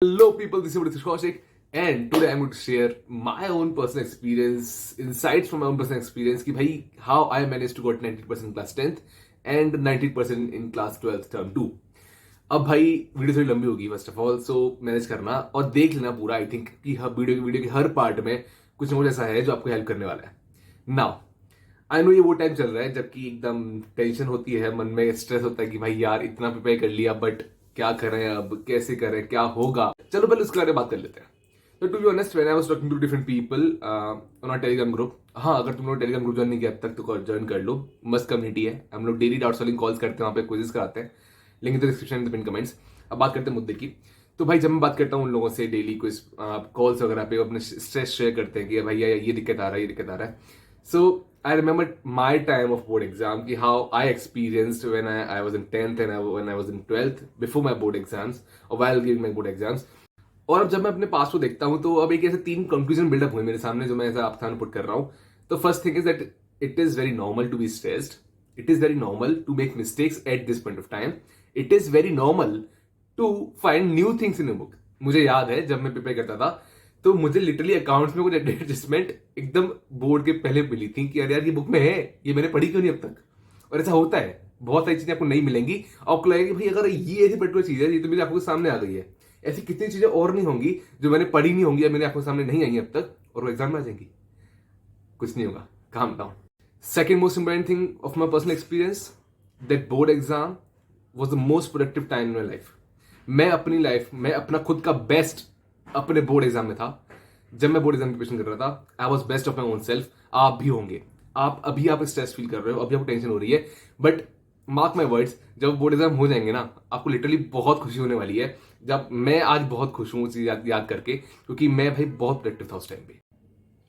Hello, people. This is Mr. Kaushik, and today I'm going to share my own personal experience, insights from my own personal experience. कि भाई how I managed to got 90% in class 10th and 90% in class 12th term 2. अब भाई video थोड़ी लंबी होगी first of all, so manage करना और देख लेना पूरा. आई थिंक कि वीडियो के हर पार्ट में कुछ ना कुछ ऐसा है जो आपको हेल्प करने वाला है. नाउ आई नो ये वो टाइम चल रहा है जबकि एकदम टेंशन होती है, मन में स्ट्रेस होता है कि भाई यार इतना प्रिपेयर कर लिया बट क्या करें, अब कैसे करें, क्या होगा. चलो पहले उसके बारे में बात कर लेते हैं. तो to be honest, when I was talking to different people on our Telegram group. हाँ, अगर तुम लोग टेलीग्राम ग्रुप ज्वाइन नहीं किया अब तक तो ज्वाइन कर लो. मस्त कम्युनिटी है. हम लोग डेली डाउट सॉल्विंग कॉल्स करते हैं, वहाँ पे क्विज़ेस कराते हैं. लिंक तो डिस्क्रिप्शन में, पिन कमेंट्स. अब बात करते हैं मुद्दे की. तो भाई जब मैं बात करता हूँ उन लोगों से डेली क्विज कॉल्स वगैरह पे, अपने स्ट्रेस शेयर करते हैं कि भैया ये दिक्कत आ रहा है, ये दिक्कत आ रहा है. सो I remember my time of board exam, ki how I experienced when I was in 10th and when I was in 12th before my board exams or while giving my board exams. और अब जब मैं अपने पास को देखता हूँ तो अब एक ऐसे 3 कंक्लूजन बिल्डअप हुए मेरे सामने जो मैं ऐसा आपके सामने पुट कर रहा हूँ. तो first thing is that it is very normal to be stressed. It is very normal to make mistakes at this point of time. It is very normal to find new things in a book. मुझे याद है जब मैं prepare करता था तो मुझे literally accounts में कुछ एडजस्टमेंट एकदम बोर्ड के पहले मिली थी कि अरे यार ये बुक में है, ये मैंने पढ़ी क्यों नहीं अब तक. और ऐसा होता है, बहुत सारी चीजें आपको नहीं मिलेंगी. आपको लगेगा कि भाई अगर ये ऐसी पर्टिकुलर चीज है, ये तो मेरी आंखों के सामने आ गई है. ऐसी कितनी चीजें और नहीं होंगी जो मैंने पढ़ी नहीं होंगी या मेरे आंखों के सामने नहीं आई अब तक और वो एग्जाम में आ जाएंगी. कुछ नहीं होगा, calm down. Second most important thing of my personal experience, that board exam was the most productive time in my life. मैं अपनी लाइफ में अपना खुद का बेस्ट अपने बोर्ड एग्जाम में था. जब मैं बोर्ड एग्जाम प्रिपरेशन कर रहा था, I was best of my own self. आप भी होंगे. आप स्ट्रेस फील कर रहे हो, अभी आपको टेंशन हो रही है, बट मार्क माई वर्ड्स, जब बोर्ड एग्जाम हो जाएंगे ना, आपको लिटरली बहुत खुशी होने वाली है. जब मैं आज बहुत खुश हूँ चीज याद करके, क्योंकि मैं भाई बहुत प्रोडक्टिव था उस टाइम पे.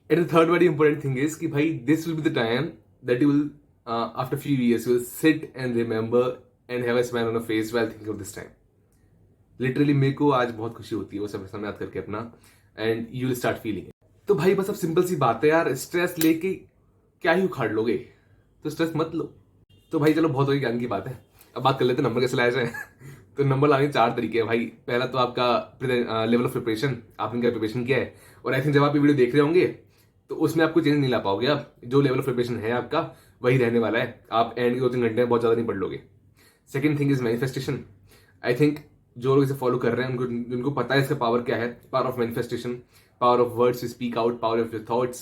And the third very important thing is कि भाई this will be the time that you will after few years you will sit and remember and have a smile on a face while thinking of this time. Literally मेरे को आज बहुत खुशी होती है वो सब समय याद करके अपना, and you will start feeling. तो भाई बस अब सिंपल सी बात है यार, स्ट्रेस लेके क्या ही उखाड़ लोगे, तो स्ट्रेस मत लो. तो भाई चलो बहुत हो गई ज्ञान की बात है, अब बात कर लेते हैं नंबर कैसे लाया जाए. तो नंबर लाने के 4 तरीके हैं भाई. पहला तो आपका लेवल ऑफ प्रिपरेशन, आपने क्या प्रिपरेशन किया है. और आई थिंक जब आप ये वीडियो देख रहे होंगे तो उसमें आपको चेंज नहीं ला पाओगे. आप जो लेवल ऑफ प्रिपरेशन है आपका वही रहने वाला है. आप एंड के 2-3 घंटे में बहुत ज्यादा नहीं पढ़ लोगे. Second thing is manifestation. I think जो लोग इसे फॉलो कर रहे हैं उनको पता है इसका पावर क्या है. Power of manifestation, power of words to speak out, power of your thoughts.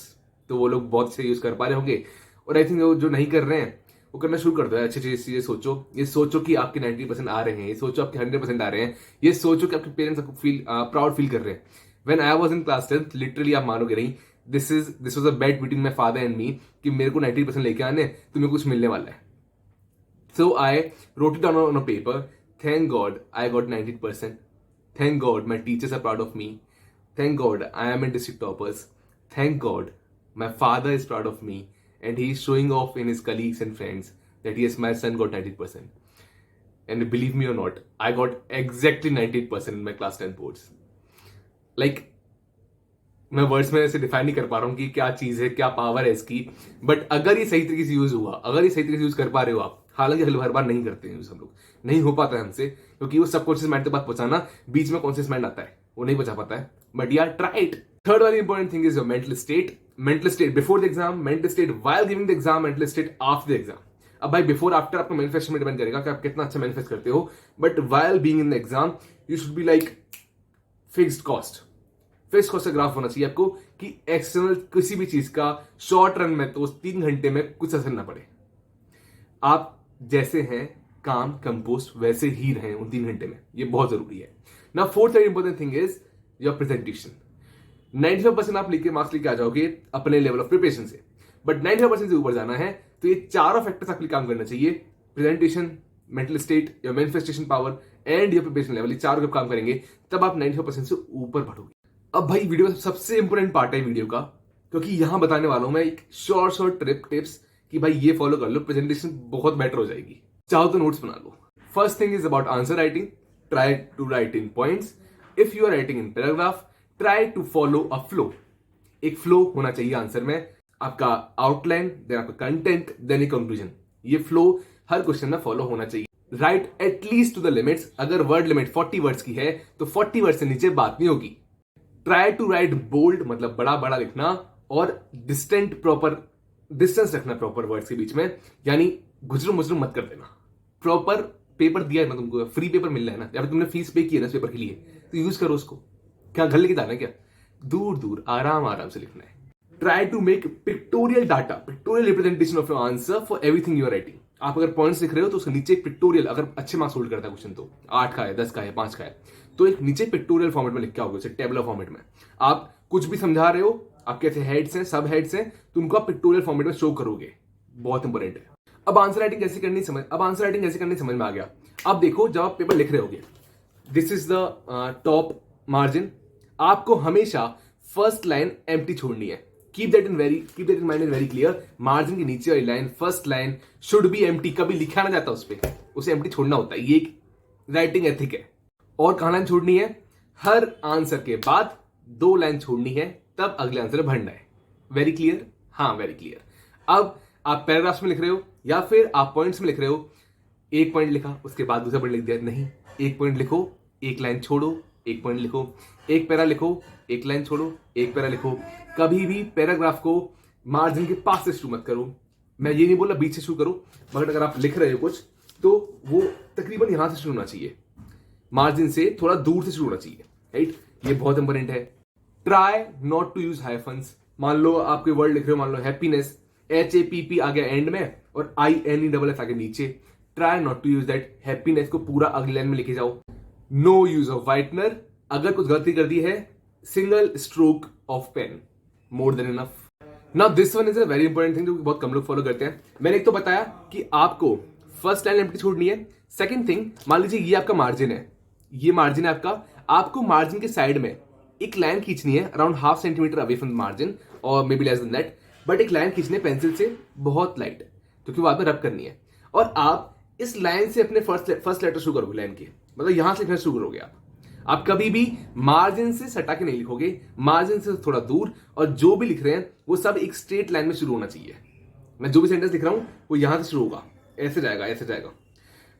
तो वो लोग बहुत से यूज कर पा रहे होंगे. और आई थिंक जो नहीं कर रहे हैं वो करना शुरू कर दो. अच्छी चीजें सोचो. ये सोचो कि आपके 90% आ रहे हैं, ये सोचो आपके 100% आ रहे हैं, ये सोचो कि आपके पेरेंट्स आपको प्राउड फील कर रहे हैं. When I was in class 10th, literally आप मानोगे नहीं, this was a bet between my father and me कि मेरे को 90% लेके आने, तुम्हें कुछ मिलने वाला है. So I wrote it down on a paper. Thank God I got 90%. Thank God my teachers are proud of me. Thank God I am in district toppers. Thank God my father is proud of me and he is showing off in his colleagues and friends that yes, my son got 90%. And believe me or not, I got exactly 90% in my class 10 boards. Like, मैं words में ऐसे define नहीं कर पा रहा हूँ कि क्या चीज है, क्या पावर है इसकी. बट अगर ये सही तरीके से यूज हुआ, अगर ये सही तरीके से यूज कर पा रहे हो आप, हालांकि हर बार नहीं करते हैं यूज हम लोग, नहीं हो पाता है हमसे, क्योंकि वो सबकॉन्शियस माइंड तक बात पहुंचाना, बीच में कॉन्शियस माइंड आता है, वो नहीं पहुंचा पाता है. बट यार ट्राई इट. थर्ड वाली important thing is your mental state. Mental state before the exam, mental state while giving the exam, mental state after the exam. अब भाई बिफोर आफ्टर आपका मैनिफेस्टेशन में डिपेंड करेगा कि आप कितना अच्छा मैनिफेस्ट करते हो. But while being in the exam you should be like fixed cost. Fixed cost का ग्राफ होना चाहिए आपको कि एक्सटर्नल किसी भी चीज का शॉर्ट रन में तो 3 घंटे में कुछ असर ना पड़े. आप जैसे हैं काम कंपोस्ट वैसे ही रहें उन 3 घंटे में, ये बहुत जरूरी है. ना fourth very important thing is your presentation. 95% आप लेके मार्क्स लेके आ जाओगे अपने लेवल ऑफ प्रिपरेशन से, बट 95% से ऊपर जाना है तो ये चारों फैक्टर्स आपके लिए काम करना चाहिए. Presentation, mental state, your manifestation power and your preparation level, ये चारों जब काम करेंगे तब आप 95% से ऊपर बढ़ोगे. अब भाई वीडियो का सबसे इंपॉर्टेंट पार्ट है वीडियो का, क्योंकि यहां बताने वाला हूं मैं एक शॉर्ट टिप्स कि भाई ये फॉलो कर लो, प्रेजेंटेशन बहुत बेटर हो जाएगी. चाहो तो नोट्स बना लो. First thing is about answer writing. Try to write in points. If you are writing in paragraph, try to follow a flow. एक फ्लो होना चाहिए आंसर में. आपका आउटलाइन, देन आपका कंटेंट, देन ए कंक्लूजन. ये flow हर question में follow होना चाहिए. Write at least to the limits. अगर वर्ड लिमिट 40 वर्ड्स की है तो 40 वर्ड से नीचे बात नहीं होगी। ट्राई टू राइट बोल्ड, मतलब बड़ा बड़ा लिखना, और डिस्टेंट प्रॉपर डिस्टेंस रखना प्रॉपर वर्ड्स के बीच में, यानी गुजरू मुजरू मत कर देना। प्रॉपर पेपर दिया है ना तुमको, फ्री पेपर मिल रहा है ना, या फिर तुमने फीस पे की है ना इस पेपर के लिए, तो यूज करो उसको। क्या घर लेके जाना है क्या? दूर दूर आराम आराम से लिखना है। Try to make pictorial data, pictorial representation of your answer for everything you are writing. आप अगर पॉइंट्स लिख रहे हो तो उसके नीचे एक पिक्टोरियल, अगर अच्छे मार्क्स होल्ड करता है क्वेश्चन तो 8 का है, 10 का है, 5 का है, तो एक नीचे पिक्टोरियल फॉर्मेट में लिख के आओगे, उसे टेबलर फॉर्मेट में। आप कुछ भी समझा रहे हो, आपके ऐसे हेड्स हैं, सब हेड्स हैं, तो उनको आप पिक्टोरियल फॉर्मेट में शो करोगे। बहुत इंपॉर्टेंट है। अब आंसर राइटिंग कैसे करनी समझ में आ गया। अब देखो, जब आप पेपर लिख रहे होगे, this is the top margin, आपको हमेशा फर्स्ट लाइन एम्प्टी छोड़नी है। Keep that in mind is very clear. Margin के नीचे वाली line, first line should be empty. कभी लिखा ना जाता उस पर, उसे एम्प्टी छोड़ना होता है, ये एक राइटिंग एथिक है। और कहां लाइन छोड़नी है? हर आंसर के बाद 2 लाइन छोड़नी है, तब अगले आंसर भरना है। Very clear? हाँ, वेरी क्लियर। अब आप पैराग्राफ्स में लिख रहे हो या फिर आप पॉइंट्स में लिख रहे हो, एक पॉइंट लिखा उसके बाद दूसरा पॉइंट लिख दिया, नहीं, एक पॉइंट लिखो, एक लाइन छोड़ो, एक पॉइंट लिखो, एक पैरा लिखो, एक लाइन छोड़ो, एक पैरा लिखो। कभी भी पैराग्राफ को मार्जिन के पास से शुरू मत करो। मैं ये नहीं बोला बीच से शुरू करो, मगर अगर आप लिख रहे हो कुछ तो वो तकरीबन यहां से शुरू होना चाहिए, मार्जिन से थोड़ा दूर से शुरू होना चाहिए, राइट? ये बहुत इंपॉर्टेंट है। Try not to use hyphens. मान लो आपके वर्ड लिख रहे हो, मान लो हैप्पीनेस, HAPP आ गया एंड में और INESS आगे नीचे। Try not to use that. Happiness को पूरा अगले लाइन में लिखे जाओ। No use of whitener. अगर कुछ गलती कर दी है, single stroke of pen, more than enough. Now this one is a very important thing जो बहुत कम लोग फॉलो करते हैं। मैंने एक तो बताया कि आपको फर्स्ट लाइन एम्प्टी छोड़नी है। सेकंड थिंग, मान लीजिए ये आपका मार्जिन है, ये मार्जिन है आपका, आपको मार्जिन के साइड में एक लाइन खींचनी है around 1/2 centimetre away from margin और may be less than that, but एक लाइन खींचनी है पेंसिल से बहुत लाइट, क्योंकि वो आपको रब करनी है। और आप इस लाइन से अपने फर्स्ट लेटर शुरू करोगे लाइन के, मतलब यहां से लिखना शुरू करोगे आप कभी भी मार्जिन से सटा के नहीं लिखोगे, मार्जिन से थोड़ा दूर, और जो भी लिख रहे हैं वो सब एक स्ट्रेट लाइन में शुरू होना चाहिए। मैं जो भी सेंटेंस लिख रहा हूं वो यहां से शुरू होगा, ऐसे जाएगा, ऐसे जाएगा।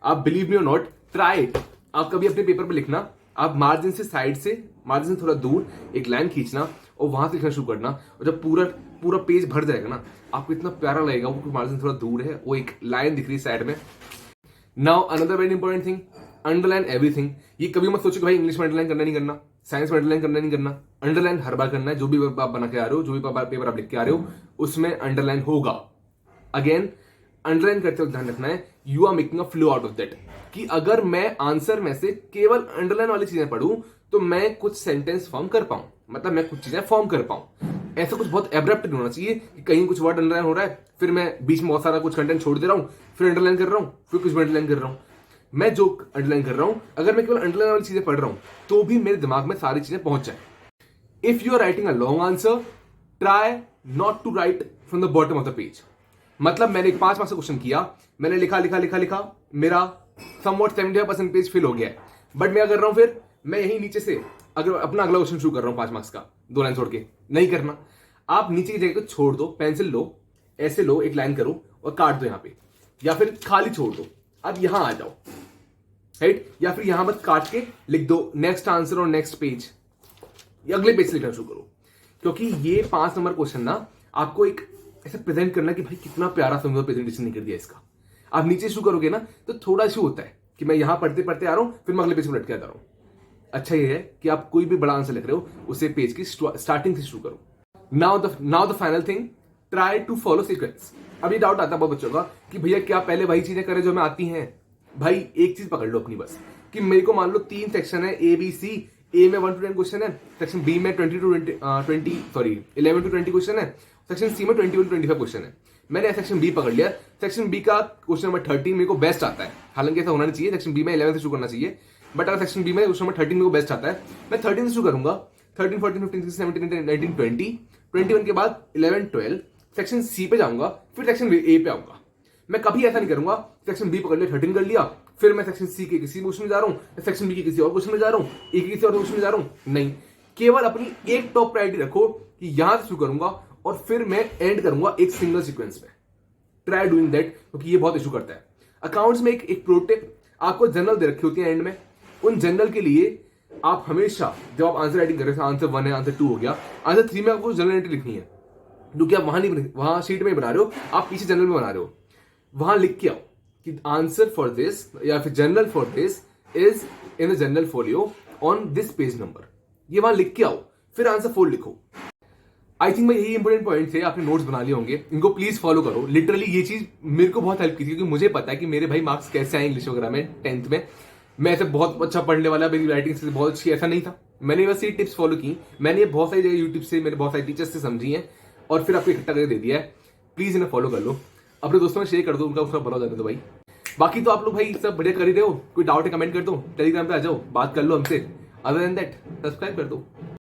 आप बिलीव मी और नॉट, ट्राई इट। आप कभी अपने पेपर पे लिखना, आप मार्जिन से साइड से, मार्जिन से थोड़ा दूर एक लाइन खींचना और वहां से लिखना शुरू करना, और जब पूरा पेज भर जाएगा ना, आपको इतना प्यारा लगेगा, वो मार्जिन थोड़ा दूर है, वो एक लाइन दिख रही है साइड में। Now another very important thing, underline everything. ये कभी मत सोचो कि भाई इंग्लिश में अंडरलाइन करना नहीं करना, साइंस में अंडरलाइन करना नहीं करना। अंडरलाइन हर बार करना है, जो भी आप बना के आ रहे हो, जो भी पेपर आप लिख के आ रहे हो, उसमें अंडरलाइन होगा। अगेन, अंडरलाइन करते वक्त ध्यान रखना है, you are making a flow out of that, कि अगर मैं आंसर में से केवल अंडरलाइन वाली चीजें पढ़ूं तो मैं कुछ सेंटेंस फॉर्म कर पाऊं, मतलब मैं कुछ चीजें फॉर्म कर पाऊं। ऐसा कुछ बहुत एब्रप्ट नहीं होना चाहिए कि कहीं कुछ वर्ड अंडरलाइन हो रहा है, फिर मैं बीच में बहुत सारा कुछ कंटेंट छोड़ दे रहा हूं, फिर अंडरलाइन कर रहा हूं, फिर कुछ अंडरलाइन कर रहा हूं। मैं जो अंडरलाइन कर रहा हूं, अगर मैं केवल अंडरलाइन वाली चीजें पढ़ रहा हूं तो भी मेरे दिमाग में सारी चीजें पहुंच जाए। If you are writing a long answer, try not to write from the bottom of the page. मतलब मैंने एक 5 मार्क्स का क्वेश्चन किया, मैंने लिखा, मेरा समवॉट 75% पेज फिल हो गया है, बट मैं कर रहा हूं, फिर मैं यही नीचे से अगर अपना अगला क्वेश्चन शुरू कर रहा हूं 5 मार्क्स का, 2 लाइन छोड़ के। नहीं करना। आप नीचे की जगह को छोड़ दो, पेंसिल लो, ऐसे लो, एक लाइन करो और काट दो यहां पे, या फिर खाली छोड़ दो, अब यहां आ जाओ, राइट? या फिर यहां मत काट के लिख दो नेक्स्ट आंसर और नेक्स्ट पेज, या अगले पेज से लिखना शुरू करो। क्योंकि ये 5 नंबर क्वेश्चन ना आपको एक ऐसे प्रेजेंट करना कि भाई कितना प्यारा सुंदर प्रेजेंटेशन नहीं कर दिया इसका। आप नीचे शुरू करोगे ना तो थोड़ा इशू होता है कि मैं यहां पढ़ते पढ़ते आ रहा हूं, फिर मैं अगले पेज में लट के आता रहा हूं। अच्छा ये है कि आप कोई भी बड़ा आंसर लिख रहे हो उसे पेज की स्टार्टिंग से शुरू करो। Now the final thing, try to follow sequence. अभी डाउट आता है बहुत बच्चों का कि भैया क्या पहले वही चीजें करें जो हमें आती हैं? भाई एक चीज पकड़ लो अपनी बस, कि मेरे को मान लो 3 सेक्शन है ABC, ए में 1 to 10 क्वेश्चन है, सेक्शन बी में 11 to 20 क्वेश्चन है, सेक्शन सी में 21 to 25 क्वेश्चन है। मैंने सेक्शन बी पकड़ लिया। सेक्शन बी का क्वेश्चन नंबर 13 मेरे को बेस्ट आता है, हालांकि ऐसा होना नहीं चाहिए, सेक्शन बी में 11 से शुरू करना चाहिए, बट अगर सेक्शन बी में क्वेश्चन नंबर 13 मेरे को बेस्ट आता है, मैं 13 से शुरू करूंगा। 13, 14, 15, 16, 17, 19, 20, 21 के बाद 11, 12 सेक्शन सी पे जाऊंगा, फिर सेक्शन ए पे आऊंगा। मैं कभी ऐसा नहीं करूंगा सेक्शन बी पकड़ लिया, 13 कर लिया, फिर मैं सेक्शन सी के किसी क्वेश्चन में जा रहा हूं, सेक्शन बी के किसी और क्वेश्चन में जा रहा हूं, ए के किसी और क्वेश्चन में जा रहा हूं। नहीं, केवल अपनी एक टॉप प्रायोरिटी रखो कि यहां से शुरू करूंगा और फिर मैं एंड करूंगा एक सिंगल सीक्वेंस में। ट्राई डूइंग दैट, क्योंकि ये बहुत इशू करता है। अकाउंट्स में एक प्रो टिप, आपको जनरल दे रखी होती है एंड में। उन जनरल के लिए आप हमेशा जब आप आंसर राइटिंग कर रहे हो, आंसर 1 है, आंसर 2 हो गया, आंसर 3 में आपको जनरल एंट्री लिखनी है, क्योंकि आप वहां शीट में बना रहे हो, आप पीछे जनरल में बना रहे हो। वहां लिख के आओ कि आंसर फॉर दिस या फिर general for this is in the general folio on this page number, ये वहां लिख के आओ, फिर आंसर 4 लिखो। आई थिंक भाई यही इंपॉर्टेंट पॉइंट थे, आपने नोट्स बना लिए होंगे, इनको प्लीज फॉलो करो। लिटरली ये चीज मेरे को बहुत हेल्प की थी, क्योंकि मुझे पता है कि मेरे भाई मार्क्स कैसे आए इंग्लिश वगैरह में 10th में। मैं ऐसे बहुत अच्छा पढ़ने वाला, मेरी राइटिंग से बहुत अच्छी ऐसा नहीं था, मैंने बस ये टिप्स फॉलो की, मैंने ये बहुत सारी जगह यूट्यूब से, मेरे बहुत सारे टीचर्स से समझी है, और फिर आपको इकट्ठा करके दे दिया है। प्लीज इन्हें फॉलो कर लो, अपने दोस्तों में शेयर कर दो, उनका उसका भला हो जाने दो भाई। बाकी तो आप लोग भाई सब बढ़िया कर ही रहे हो, कोई डाउट है कमेंट कर दो, टेलीग्राम पे आ जाओ, बात कर लो हमसे। अदर देन दैट सब्सक्राइब कर दो।